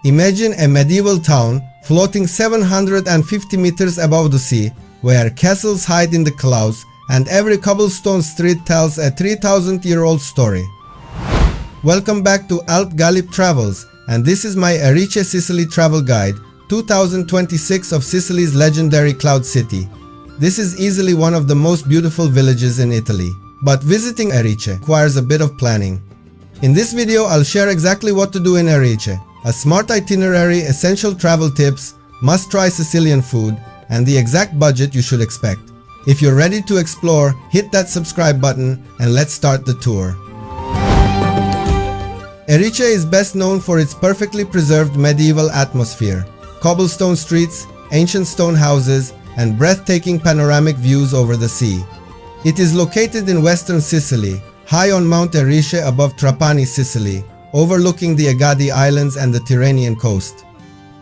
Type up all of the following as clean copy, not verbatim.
Imagine a medieval town floating 750 meters above the sea, where castles hide in the clouds and every cobblestone street tells a 3,000-year-old story. Welcome back to Alp Travels, and this is my Erice Sicily Travel Guide 2026 of Sicily's legendary Cloud City. This is easily one of the most beautiful villages in Italy, but visiting Erice requires a bit of planning. In this video, I'll share exactly what to do in Erice, a smart itinerary, essential travel tips, must-try Sicilian food, and the exact budget you should expect. If you're ready to explore, hit that subscribe button and let's start the tour. Erice is best known for its perfectly preserved medieval atmosphere, cobblestone streets, ancient stone houses, and breathtaking panoramic views over the sea. It is located in western Sicily, high on Mount Erice above Trapani, Sicily, overlooking the Egadi Islands and the Tyrrhenian coast.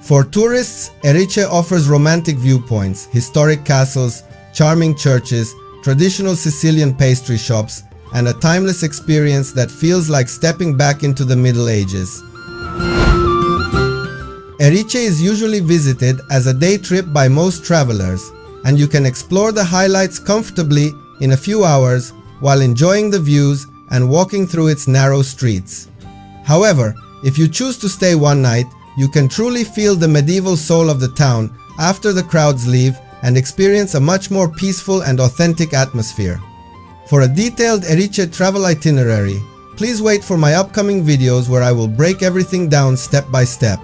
For tourists, Erice offers romantic viewpoints, historic castles, charming churches, traditional Sicilian pastry shops, and a timeless experience that feels like stepping back into the Middle Ages. Erice is usually visited as a day trip by most travelers, and you can explore the highlights comfortably in a few hours while enjoying the views and walking through its narrow streets. However, if you choose to stay one night, you can truly feel the medieval soul of the town after the crowds leave and experience a much more peaceful and authentic atmosphere. For a detailed Erice travel itinerary, please wait for my upcoming videos where I will break everything down step by step.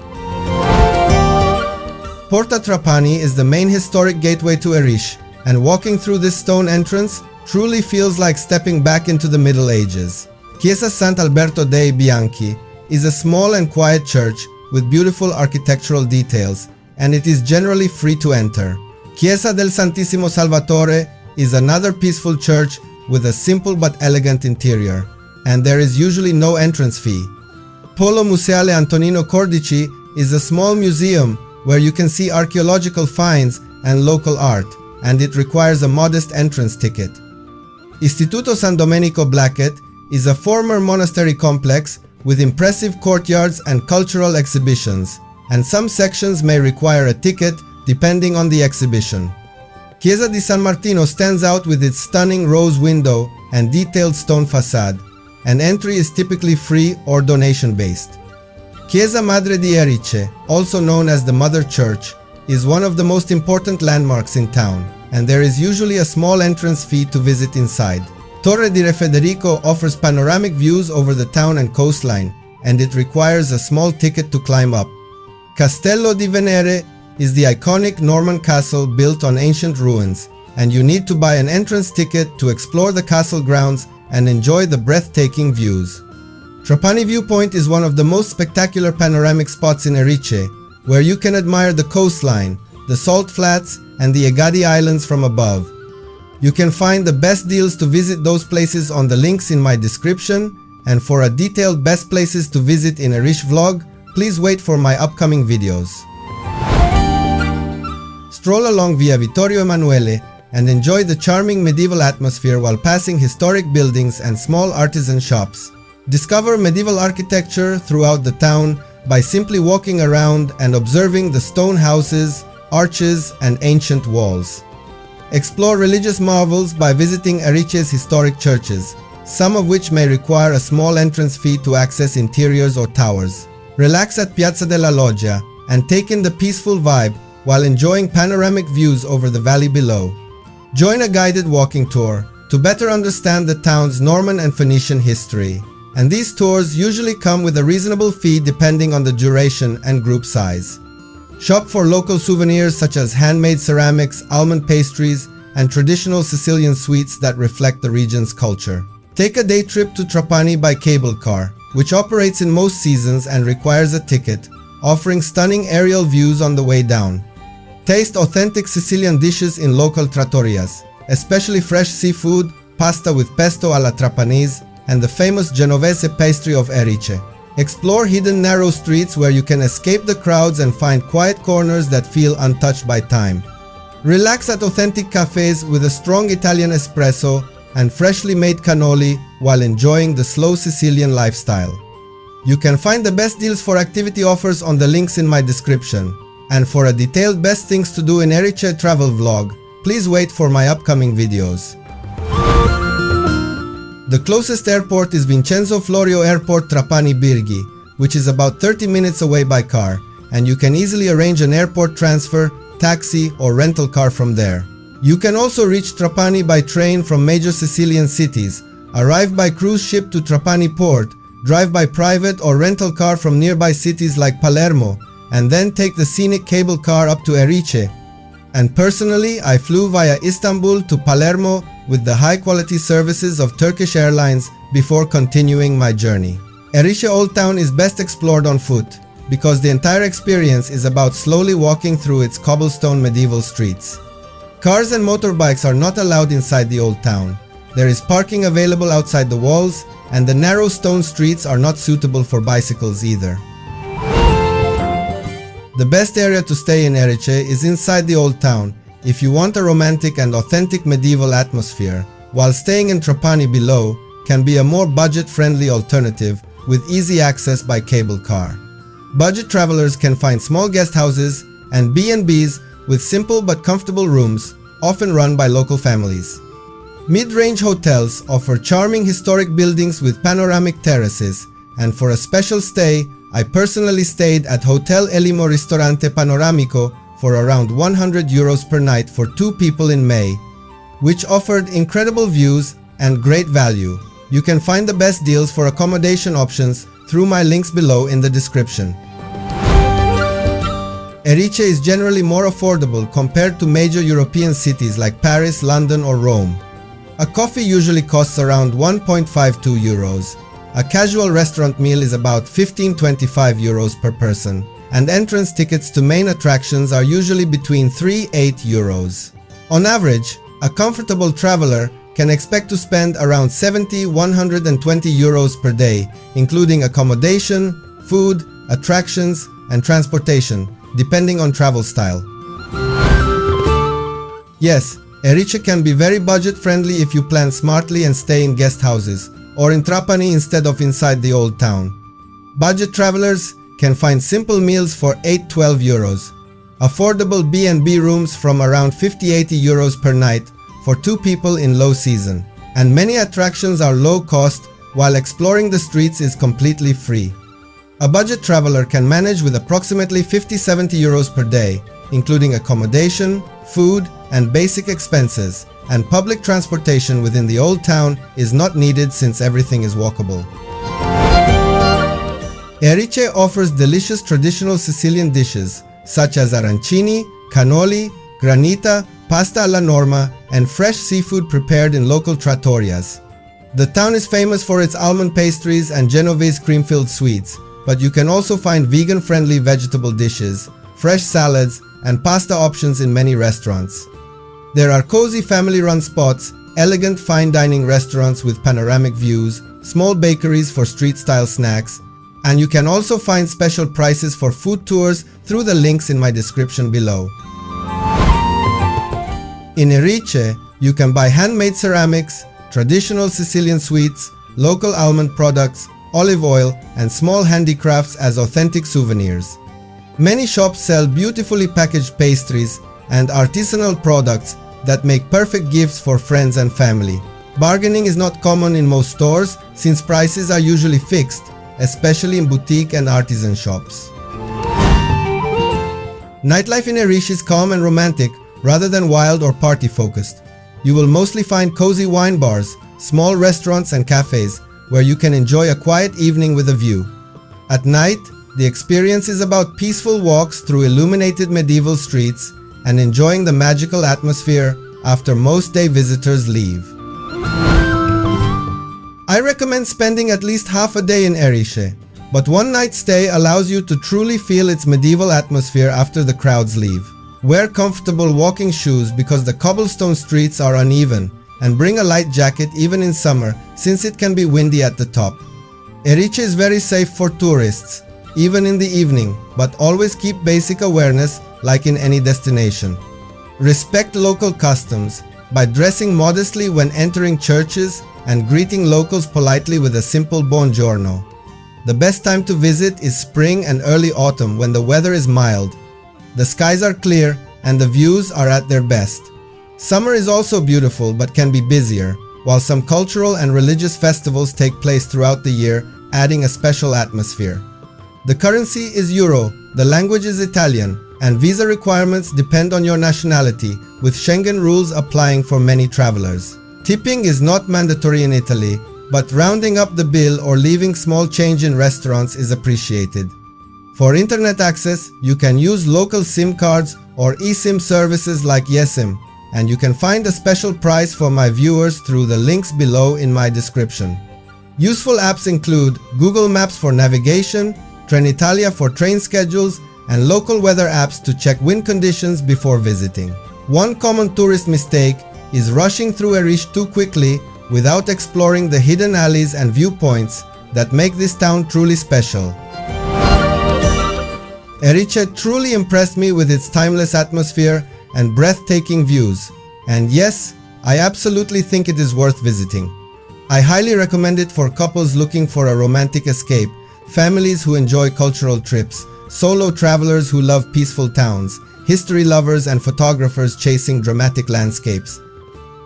Porta Trapani is the main historic gateway to Erice, and walking through this stone entrance truly feels like stepping back into the Middle Ages. Chiesa Sant Alberto dei Bianchi is a small and quiet church with beautiful architectural details, and it is generally free to enter. Chiesa del Santissimo Salvatore is another peaceful church with a simple but elegant interior, and there is usually no entrance fee. Polo Museale Antonino Cordici is a small museum where you can see archaeological finds and local art, and it requires a modest entrance ticket. Istituto San Domenico Blackett is a former monastery complex with impressive courtyards and cultural exhibitions, and some sections may require a ticket depending on the exhibition. Chiesa di San Martino stands out with its stunning rose window and detailed stone facade, and entry is typically free or donation-based. Chiesa Madre di Erice, also known as the Mother Church, is one of the most important landmarks in town, and there is usually a small entrance fee to visit inside. Torre di Federico offers panoramic views over the town and coastline, and it requires a small ticket to climb up. Castello di Venere is the iconic Norman castle built on ancient ruins, and you need to buy an entrance ticket to explore the castle grounds and enjoy the breathtaking views. Trapani Viewpoint is one of the most spectacular panoramic spots in Erice, where you can admire the coastline, the salt flats, and the Egadi Islands from above. You can find the best deals to visit those places on the links in my description, and for a detailed best places to visit in Erice vlog, please wait for my upcoming videos. Stroll along Via Vittorio Emanuele and enjoy the charming medieval atmosphere while passing historic buildings and small artisan shops. Discover medieval architecture throughout the town by simply walking around and observing the stone houses, arches, and ancient walls. Explore religious marvels by visiting Erice's historic churches, some of which may require a small entrance fee to access interiors or towers. Relax at Piazza della Loggia and take in the peaceful vibe while enjoying panoramic views over the valley below. Join a guided walking tour to better understand the town's Norman and Phoenician history, and these tours usually come with a reasonable fee depending on the duration and group size. Shop for local souvenirs such as handmade ceramics, almond pastries, and traditional Sicilian sweets that reflect the region's culture. Take a day trip to Trapani by cable car, which operates in most seasons and requires a ticket, offering stunning aerial views on the way down. Taste authentic Sicilian dishes in local trattorias, especially fresh seafood, pasta with pesto alla Trapanese, and the famous Genovese pastry of Erice. Explore hidden narrow streets where you can escape the crowds and find quiet corners that feel untouched by time. Relax at authentic cafes with a strong Italian espresso and freshly made cannoli while enjoying the slow Sicilian lifestyle. You can find the best deals for activity offers on the links in my description. And for a detailed best things to do in Erice travel vlog, please wait for my upcoming videos. The closest airport is Vincenzo Florio Airport Trapani Birgi, which is about 30 minutes away by car, and you can easily arrange an airport transfer, taxi or rental car from there. You can also reach Trapani by train from major Sicilian cities, arrive by cruise ship to Trapani port, drive by private or rental car from nearby cities like Palermo, and then take the scenic cable car up to Erice. And personally, I flew via Istanbul to Palermo with the high-quality services of Turkish Airlines before continuing my journey. Erice Old Town is best explored on foot, because the entire experience is about slowly walking through its cobblestone medieval streets. Cars and motorbikes are not allowed inside the Old Town. There is parking available outside the walls, and the narrow stone streets are not suitable for bicycles either. The best area to stay in Erice is inside the Old Town if you want a romantic and authentic medieval atmosphere, while staying in Trapani below can be a more budget-friendly alternative with easy access by cable car. Budget travelers can find small guest houses and B&Bs with simple but comfortable rooms, often run by local families. Mid-range hotels offer charming historic buildings with panoramic terraces, and for a special stay, I personally stayed at Hotel Elimo Ristorante Panoramico for around €100 per night for 2 people in May, which offered incredible views and great value. You can find the best deals for accommodation options through my links below in the description. Erice is generally more affordable compared to major European cities like Paris, London or Rome. A coffee usually costs around €1.52. A casual restaurant meal is about €15-25 per person, and entrance tickets to main attractions are usually between €3-8. On average, a comfortable traveler can expect to spend around €70-120 per day, including accommodation, food, attractions, and transportation, depending on travel style. Yes, Erice can be very budget-friendly if you plan smartly and stay in guest houses, or in Trapani instead of inside the Old Town. Budget travelers can find simple meals for €8-12, affordable B&B rooms from around €50-80 per night for 2 people in low season, and many attractions are low cost while exploring the streets is completely free. A budget traveler can manage with approximately €50-70 per day, including accommodation, food, and basic expenses, and public transportation within the Old Town is not needed since everything is walkable. Erice offers delicious traditional Sicilian dishes such as arancini, cannoli, granita, pasta alla norma, and fresh seafood prepared in local trattorias. The town is famous for its almond pastries and Genovese cream-filled sweets, but you can also find vegan-friendly vegetable dishes, fresh salads, and pasta options in many restaurants. There are cozy family-run spots, elegant fine dining restaurants with panoramic views, small bakeries for street-style snacks, and you can also find special prices for food tours through the links in my description below. In Erice, you can buy handmade ceramics, traditional Sicilian sweets, local almond products, olive oil, and small handicrafts as authentic souvenirs. Many shops sell beautifully packaged pastries and artisanal products that make perfect gifts for friends and family. Bargaining is not common in most stores since prices are usually fixed, especially in boutique and artisan shops. Nightlife in Erice is calm and romantic rather than wild or party-focused. You will mostly find cozy wine bars, small restaurants and cafes where you can enjoy a quiet evening with a view. At night, the experience is about peaceful walks through illuminated medieval streets and enjoying the magical atmosphere after most day visitors leave. I recommend spending at least half a day in Erice, but one night stay allows you to truly feel its medieval atmosphere after the crowds leave. Wear comfortable walking shoes because the cobblestone streets are uneven, and bring a light jacket even in summer since it can be windy at the top. Erice is very safe for tourists, even in the evening, but always keep basic awareness like in any destination. Respect local customs by dressing modestly when entering churches and greeting locals politely with a simple buongiorno. The best time to visit is spring and early autumn when the weather is mild. The skies are clear and the views are at their best. Summer is also beautiful but can be busier, while some cultural and religious festivals take place throughout the year, adding a special atmosphere. The currency is euro, the language is Italian, and visa requirements depend on your nationality, with Schengen rules applying for many travelers. Tipping is not mandatory in Italy, but rounding up the bill or leaving small change in restaurants is appreciated. For internet access, you can use local SIM cards or eSIM services like YesSIM, and you can find a special price for my viewers through the links below in my description. Useful apps include Google Maps for navigation, Trenitalia for train schedules, and local weather apps to check wind conditions before visiting. One common tourist mistake is rushing through Erice too quickly without exploring the hidden alleys and viewpoints that make this town truly special. Erice truly impressed me with its timeless atmosphere and breathtaking views, and yes, I absolutely think it is worth visiting. I highly recommend it for couples looking for a romantic escape, families who enjoy cultural trips, solo travelers who love peaceful towns, history lovers and photographers chasing dramatic landscapes.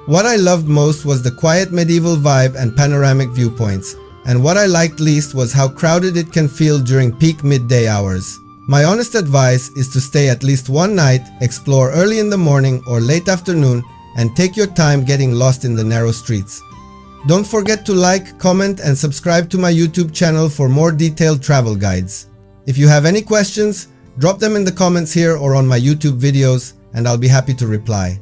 What I loved most was the quiet medieval vibe and panoramic viewpoints, and what I liked least was how crowded it can feel during peak midday hours. My honest advice is to stay at least one night, explore early in the morning or late afternoon, and take your time getting lost in the narrow streets. Don't forget to like, comment, and subscribe to my YouTube channel for more detailed travel guides. If you have any questions, drop them in the comments here or on my YouTube videos, and I'll be happy to reply.